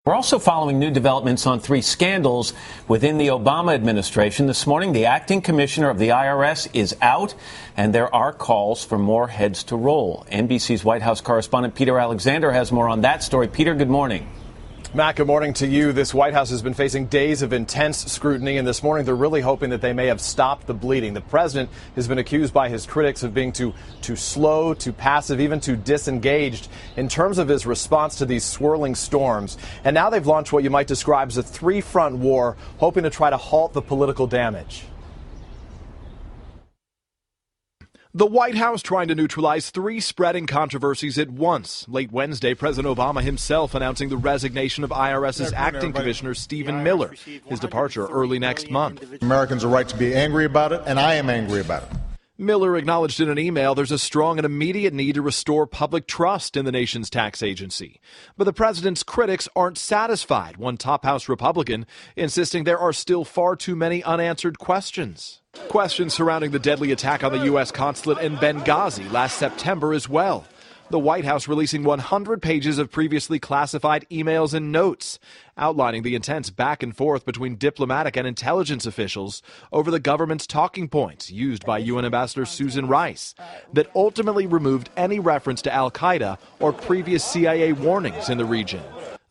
We're also following new developments on 3 scandals within the Obama administration. This morning, the acting commissioner of the IRS is out, and there are calls for more heads to roll. NBC's White House correspondent Peter Alexander has more on that story. Peter, good morning. Matt, good morning to you. This White House has been facing days of intense scrutiny, and this morning they're really hoping that they may have stopped the bleeding. The president has been accused by his critics of being too slow, too passive, even too disengaged in terms of his response to these swirling storms. And now they've launched what you might describe as a 3-front war, hoping to try to halt the political damage. The White House trying to neutralize 3 spreading controversies at once. Late Wednesday, President Obama himself announcing the resignation of IRS's acting commissioner Stephen Miller, his departure early next month. Americans are right to be angry about it, and I am angry about it. Miller acknowledged in an email there's a strong and immediate need to restore public trust in the nation's tax agency. But the president's critics aren't satisfied, one top House Republican insisting there are still far too many unanswered questions. Questions surrounding the deadly attack on the U.S. consulate in Benghazi last September as well. The White House releasing 100 pages of previously classified emails and notes, outlining the intense back and forth between diplomatic and intelligence officials over the government's talking points used by UN Ambassador Susan Rice that ultimately removed any reference to al-Qaeda or previous CIA warnings in the region.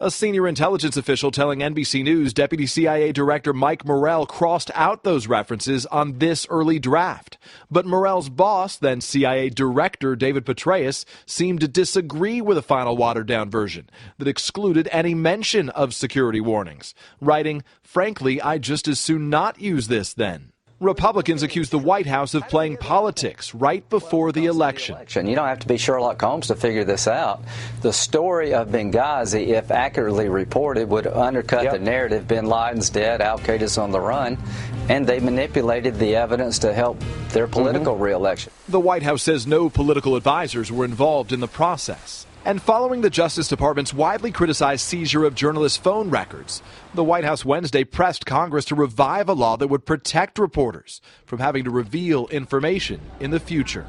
A senior intelligence official telling NBC News Deputy CIA Director Mike Morrell crossed out those references on this early draft. But Morrell's boss, then CIA Director David Petraeus, seemed to disagree with a final watered-down version that excluded any mention of security warnings, writing, "Frankly, I'd just as soon not use this then." Republicans accuse the White House of playing politics right before the election. You don't have to be Sherlock Holmes to figure this out. The story of Benghazi, if accurately reported, would undercut the narrative. Bin Laden's dead, al-Qaeda's on the run, and they manipulated the evidence to help their political reelection. The White House says no political advisors were involved in the process. And following the Justice Department's widely criticized seizure of journalists' phone records, the White House Wednesday pressed Congress to revive a law that would protect reporters from having to reveal information in the future.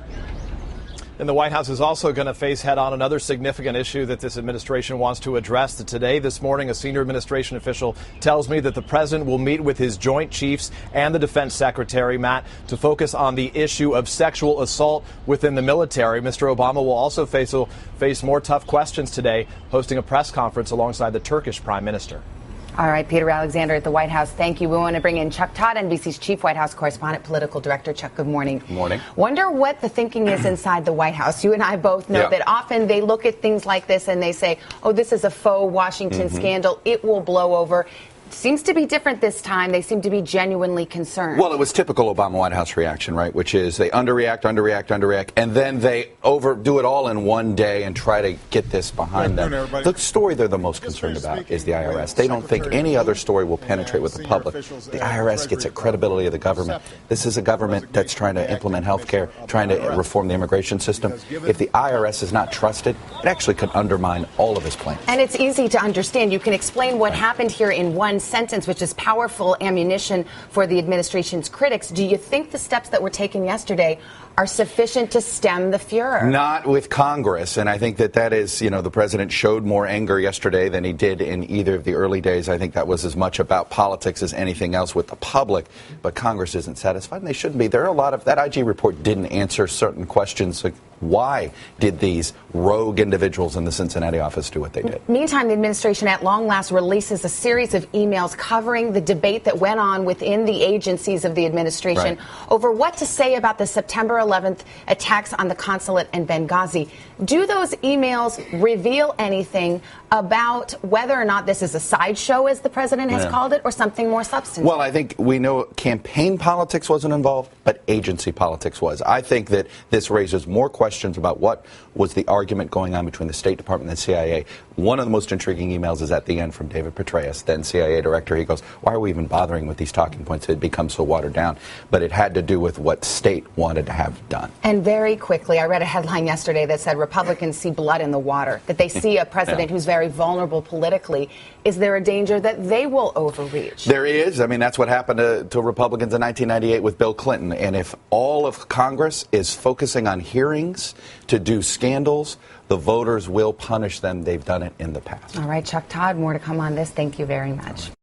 And the White House is also going to face head-on another significant issue that this administration wants to address. Today, this morning, a senior administration official tells me that the president will meet with his Joint Chiefs and the Defense Secretary, Matt, to focus on the issue of sexual assault within the military. Mr. Obama will also face more tough questions today, hosting a press conference alongside the Turkish Prime Minister. All right, Peter Alexander at the White House. Thank you. We want to bring in Chuck Todd, NBC's chief White House correspondent, political director. Chuck, good morning. Good morning. Wonder what the thinking is inside the White House. You and I both know that often they look at things like this and they say, oh, this is a faux Washington scandal. It will blow over. Seems to be different this time. They seem to be genuinely concerned. Well, it was typical Obama White House reaction, right, which is they underreact, and then they overdo it all in one day and try to get this behind them. The story they're the most concerned about is the IRS. They don't think any other story will penetrate with the public. The IRS gets at credibility of the government. This is a government that's trying to implement health care, trying to reform the immigration system. If the IRS is not trusted, it actually could undermine all of his plans. And it's easy to understand. You can explain what happened here in one sentence, which is powerful ammunition for the administration's critics. Do you think the steps that were taken yesterday are sufficient to stem the furor? Not with Congress, and I think that is, the president showed more anger yesterday than he did in either of the early days. I think that was as much about politics as anything else with the public, but Congress isn't satisfied, and they shouldn't be. There are a lot of, that IG report didn't answer certain questions, like why did these rogue individuals in the Cincinnati office do what they did? Meantime, the administration at long last releases a series of emails covering the debate that went on within the agencies of the administration over what to say about the September 11th attacks on the consulate in Benghazi. Do those emails reveal anything about whether or not this is a sideshow, as the president has called it, or something more substantive? Well, I think we know campaign politics wasn't involved, but agency politics was. I think that this raises more questions about what was the argument going on between the State Department and the CIA. One of the most intriguing emails is at the end from David Petraeus, then CIA director. He goes, why are we even bothering with these talking points? It had become so watered down. But it had to do with what state wanted to have done. And very quickly, I read a headline yesterday that said Republicans see blood in the water, that they see a president who's very very vulnerable politically. Is there a danger that they will overreach? There is. I mean, that's what happened to Republicans in 1998 with Bill Clinton. And if all of Congress is focusing on hearings to do scandals, the voters will punish them. They've done it in the past. All right, Chuck Todd, more to come on this. Thank you very much.